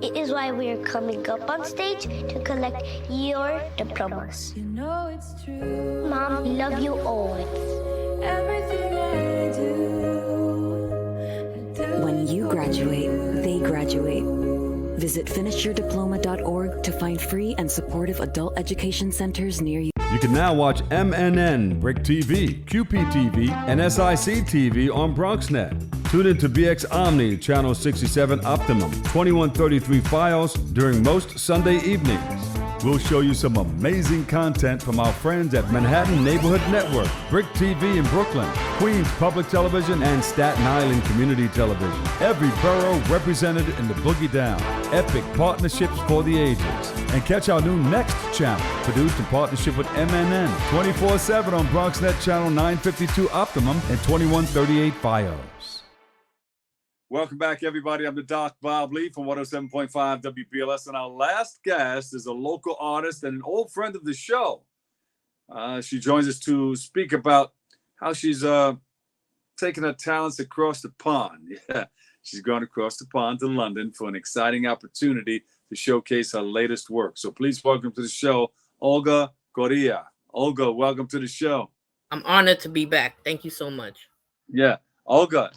It is why we are coming up on stage to collect your diplomas. You know it's true. Mom, we love you always. Everything I do. When you graduate, they graduate. Visit finishyourdiploma.org to find free and supportive adult education centers near you. You can now watch MNN, Brick TV, QPTV, and SIC TV on BronxNet. Tune in to BX Omni, Channel 67 Optimum, 2133 Fios during most Sunday evenings. We'll show you some amazing content from our friends at Manhattan Neighborhood Network, Brick TV in Brooklyn, Queens Public Television, and Staten Island Community Television. Every borough represented in the Boogie Down. Epic partnerships for the ages. And catch our new Next channel, produced in partnership with MNN, 24/7 on BronxNet Channel 952 Optimum and 2138 Fios. Welcome back, everybody. I'm the Doc Bob Lee from 107.5 WBLS, and our last guest is a local artist and an old friend of the show. She joins us to speak about how she's taking her talents across the pond. Yeah, she's gone across the pond to London for an exciting opportunity to showcase her latest work. So please welcome to the show, Olga Correa. Olga, welcome to the show. I'm honored to be back. Thank you so much. Yeah, Olga,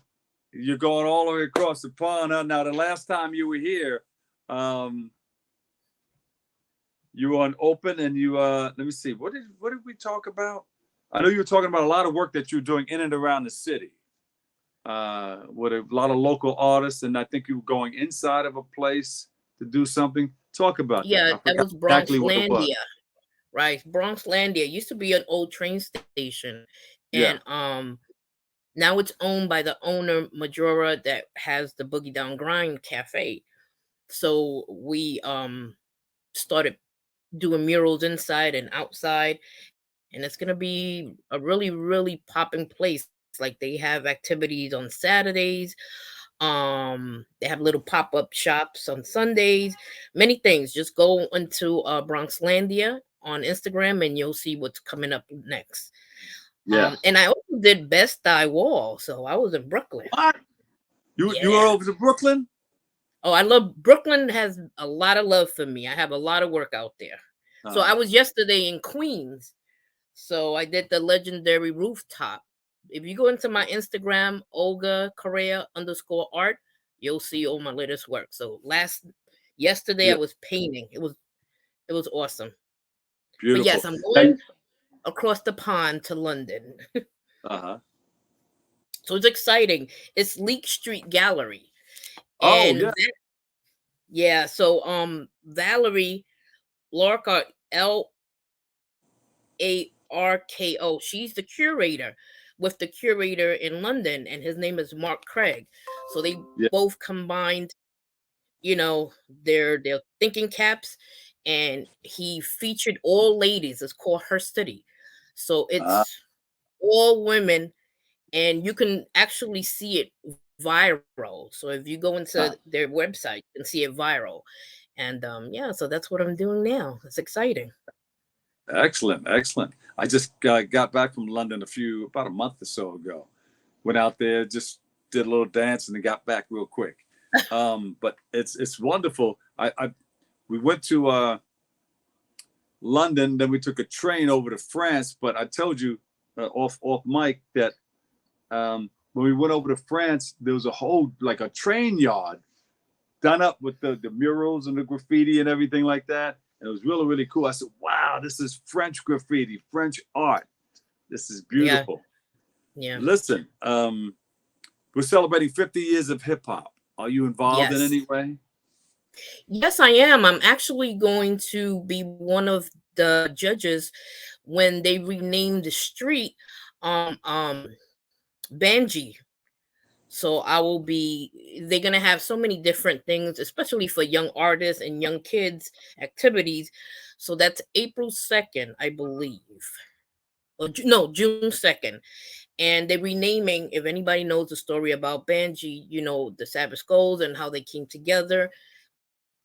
you're going all the way across the pond. Now, the last time you were here, you were on Open, and you let me see, what did we talk about? I know you were talking about a lot of work that you're doing in and around the city with a lot of local artists, and I think you were going inside of a place to do something. Talk about that. That was Bronxlandia, right? Bronxlandia used to be an old train station, and now it's owned by the owner Majora that has the Boogie Down Grind Cafe. So we started doing murals inside and outside, and it's gonna be a really, really popping place. Like, they have activities on Saturdays. They have little pop-up shops on Sundays, many things. Just go into Bronxlandia on Instagram and you'll see what's coming up next. Yeah. And I also did Best-Eye Wall, so I was in Brooklyn. What? You were over to Brooklyn? Oh, I love Brooklyn. Has a lot of love for me. I have a lot of work out there. So I was yesterday in Queens. So I did the legendary rooftop. If you go into my Instagram, Olga Correa _art, you'll see all my latest work. So yesterday I was painting. It was awesome. Beautiful. But yes, I'm going across the pond to London. So it's exciting. It's Leek Street Gallery. And so Valerie Larko, Larko, she's the curator with the curator in London, and his name is Mark Craig. So they both combined, their thinking caps, and he featured all ladies. It's called Her Study. So it's all women, and you can actually see it viral. So if you go into their website, you can see it viral. And so that's what I'm doing now. It's exciting. Excellent. I just got back from London about a month or so ago. Went out there, just did a little dance, and then got back real quick. But it's wonderful. We went to London, then we took a train over to France. But I told you off mic that when we went over to France, there was a whole a train yard done up with the murals and the graffiti and everything like that. And it was really, really cool. I said, wow, this is French graffiti, French art. This is beautiful. Yeah. Listen, we're celebrating 50 years of hip hop. Are you involved in any way? Yes, I am. I'm actually going to be one of the judges when they rename the street Banji. So I will be, they're going to have so many different things, especially for young artists and young kids activities. So that's April 2nd, I believe. Or, no, June 2nd. And they're renaming, if anybody knows the story about Banji, you know, the Sabbath Skulls and how they came together,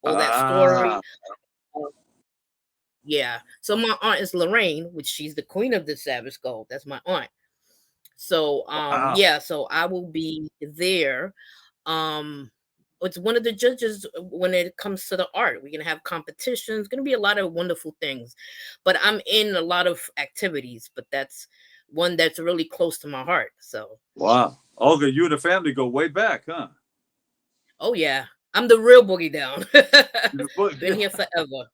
all that story. Ah, Yeah. So my aunt is Lorraine, which she's the queen of the Sabbath Skull. That's my aunt. So wow. yeah, so I will be there. It's one of the judges when it comes to the art. We're gonna have competitions, gonna be a lot of wonderful things. But I'm in a lot of activities, but that's one that's really close to my heart. So Wow. Olga, you and the family go way back, huh? oh yeah. I'm the real boogie down. Been Do here forever.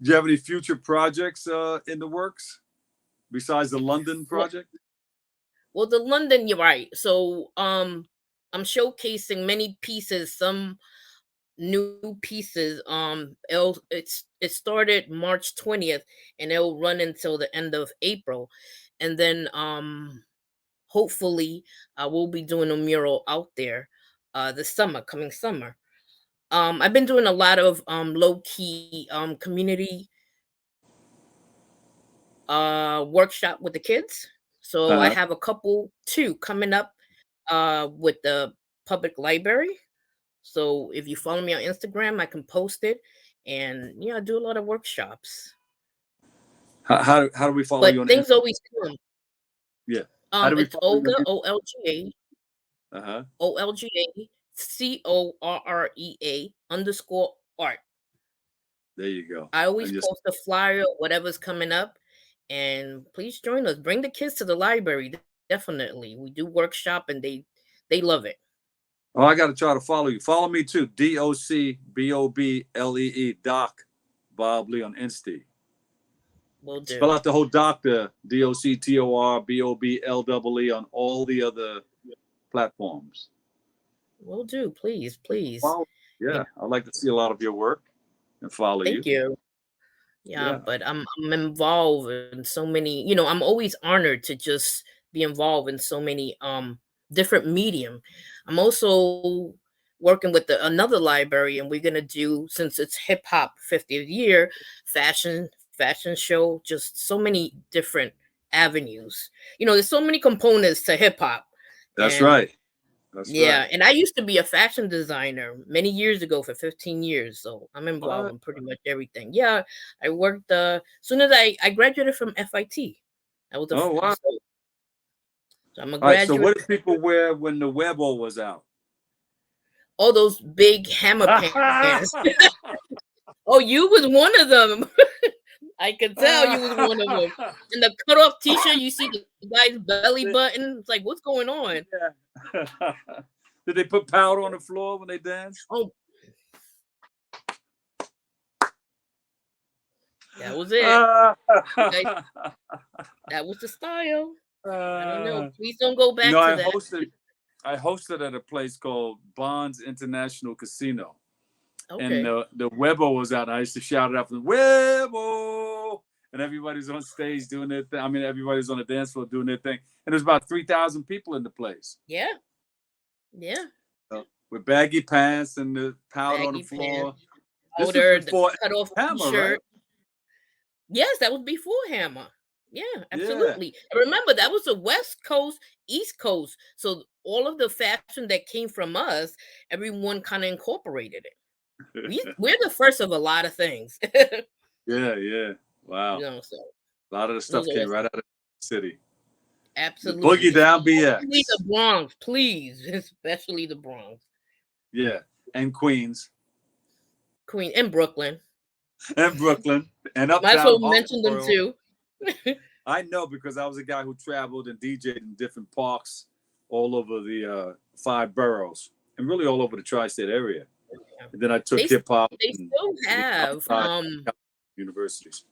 you have any future projects in the works besides the London Well, project? well, the London, you're right. So I'm showcasing many pieces, some new pieces. It started March 20th and it'll run until the end of April. And then hopefully I will be doing a mural out there this summer, coming summer. I've been doing a lot of low key community workshop with the kids. So I Uh-huh. have a couple two coming up with the public library. So if you follow me on Instagram, I can post it. And yeah, I do a lot of workshops. How do we follow But you on things Instagram? always come. Yeah. How do we It's follow you Olga on OLGA Uh-huh. OLGA _art. There you go. I always And just post a flyer, whatever's coming up, and please join us. Bring the kids to the library. Definitely, we do workshop, and they love it. oh, I gotta try to follow you. Follow me too. DOCBOBLEE Doc Bob Lee on Insta. Will do. Spell out the whole doctor, DOCTORBOBLEE on all the other platforms. Will do. Please, please. Follow. Yeah, I'd like to see a lot of your work and follow you. Thank you. Yeah, Yeah. but I'm involved in so many, you know, I'm always honored to just be involved in so many different medium. I'm also working with another library and we're going to do, since it's hip hop 50th year, fashion show, just so many different avenues. You know, there's so many components to hip hop. That's And right. That's yeah, right. and I used to be a fashion designer many years ago for 15 years, so I'm involved What? in pretty much everything. Yeah, I worked soon as I graduated from FIT. I was Oh wow. so I'm a All right. So graduate. what did people wear when the Webo was out? All those big hammer pants. Oh, you was one of them. I could tell you was one of them. In the cutoff t-shirt, you see the guy's belly button. It's like, what's going on? Yeah. Did they put powder on the floor when they danced? Oh, that was it. That was the style. I don't know. Please don't go back to that. I hosted at a place called Bonds International Casino. Okay. And the Webo was out. And I used to shout it out from the Webo. And everybody's on stage doing their thing. I mean, everybody's on the dance floor doing their thing. And there's about 3,000 people in the place. Yeah. Yeah. With baggy pants and the powder on the floor. Powder, the cut off Hammer, t-shirt. right? Yes, that was before Hammer. Yeah, absolutely. Yeah. Remember, that was the West Coast, East Coast. So all of the fashion that came from us, everyone kind of incorporated it. We're the first of a lot of things. Yeah. Wow. You know, so a lot of the stuff came right out of the city. Absolutely. The Boogie Down BX. Especially the Bronx, please. Especially the Bronx. Yeah. And Queens. And Brooklyn. And Brooklyn. And uptown. Might as well mention them too. I know because I was a guy who traveled and DJed in different parks all over the 5 boroughs and really all over the tri-state area. And then I took hip hop. They still have universities.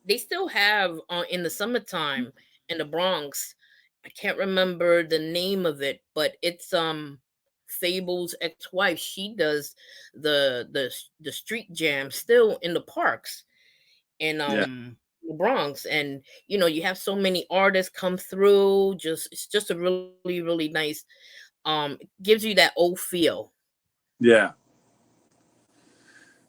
They still have in the summertime in the Bronx. I can't remember the name of it, but it's Fable's ex-wife, she does the street jam still in the parks in the Bronx. And you have so many artists come through. It's just a really, really nice, gives you that old feel. Yeah.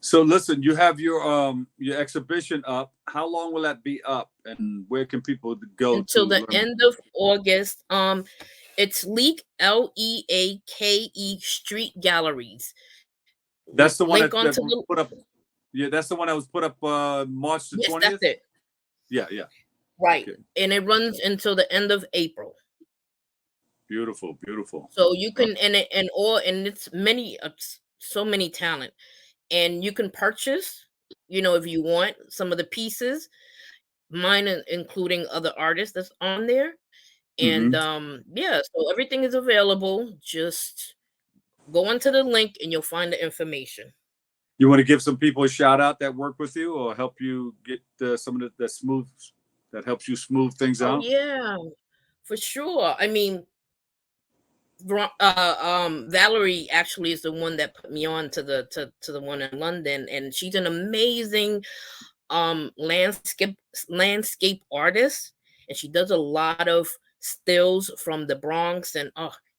So listen, you have your exhibition up. How long will that be up, and where can people go until to the end of August? It's Leake, Leake Street Galleries. That's the one Link that onto was put up. Yeah, that's the one that was put up March the 20th. Yes, that's it. Yeah. Right. Okay. And it runs until the end of April. Beautiful. So you can and it's many so many talent. And you can purchase, if you want some of the pieces, mine including other artists that's on there. And so everything is available. Just go onto the link and you'll find the information. You want to give some people a shout out that work with you or help you get some of that helps you smooth things out? Yeah, for sure. I mean, Valerie actually is the one that put me on to the one in London, and she's an amazing landscape artist, and she does a lot of stills from the Bronx, and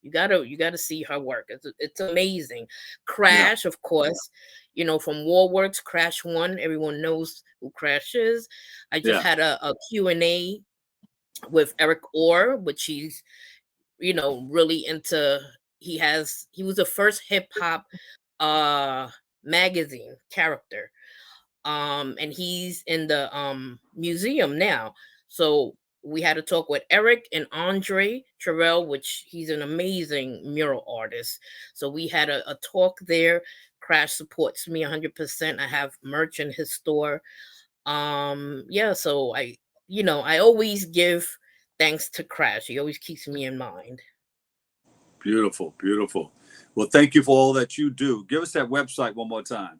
you gotta see her work. It's amazing. Crash, of course, from Warworks, Crash One. Everyone knows who Crash is. I just had a Q&A with Eric Orr, which he's really into. He was the first hip hop magazine character. And he's in the museum now. So we had to talk with Eric and Andre Terrell, which he's an amazing mural artist. So we had a talk there. Crash supports me 100%. I have merch in his store. So I always give thanks to Crash. He always keeps me in mind. Beautiful. Well, thank you for all that you do. Give us that website one more time.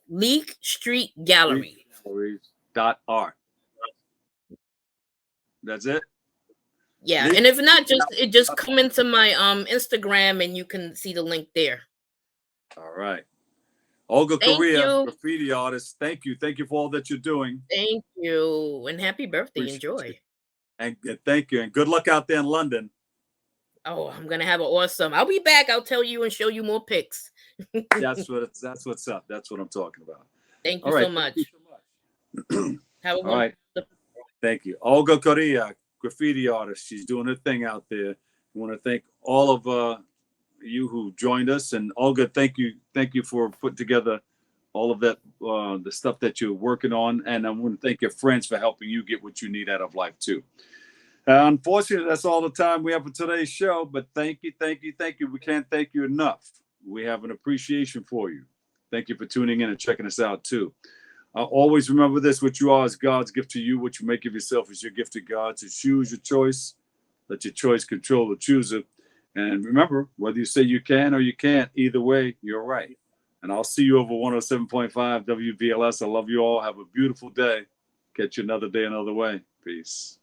Leake Street Gallery. Galleries.art. That's it? Yeah, and if not, just come into my Instagram and you can see the link there. All right. Olga Correa, Graffiti Artist. Thank you for all that you're doing. Thank you, and happy birthday. Enjoy. And thank you, and good luck out there in London. Oh, I'm gonna have an awesome. I'll be back. I'll tell you and show you more pics. That's what's up. That's what I'm talking about. Thank you so much. Have a all right. Thank you, Olga Correa, Graffiti Artist. She's doing her thing out there. I want to thank all of you who joined us, and Olga, thank you for putting together all of that, the stuff that you're working on, and I want to thank your friends for helping you get what you need out of life too. Unfortunately, that's all the time we have for today's show, but thank you. We can't thank you enough. We have an appreciation for you. Thank you for tuning in and checking us out too. Always remember this: what you are is God's gift to you. What you make of yourself is your gift to God. So choose your choice. Let your choice control the chooser. And remember, whether you say you can or you can't, either way, you're right. And I'll see you over 107.5 WBLS. I love you all. Have a beautiful day. Catch you another day, another way. Peace.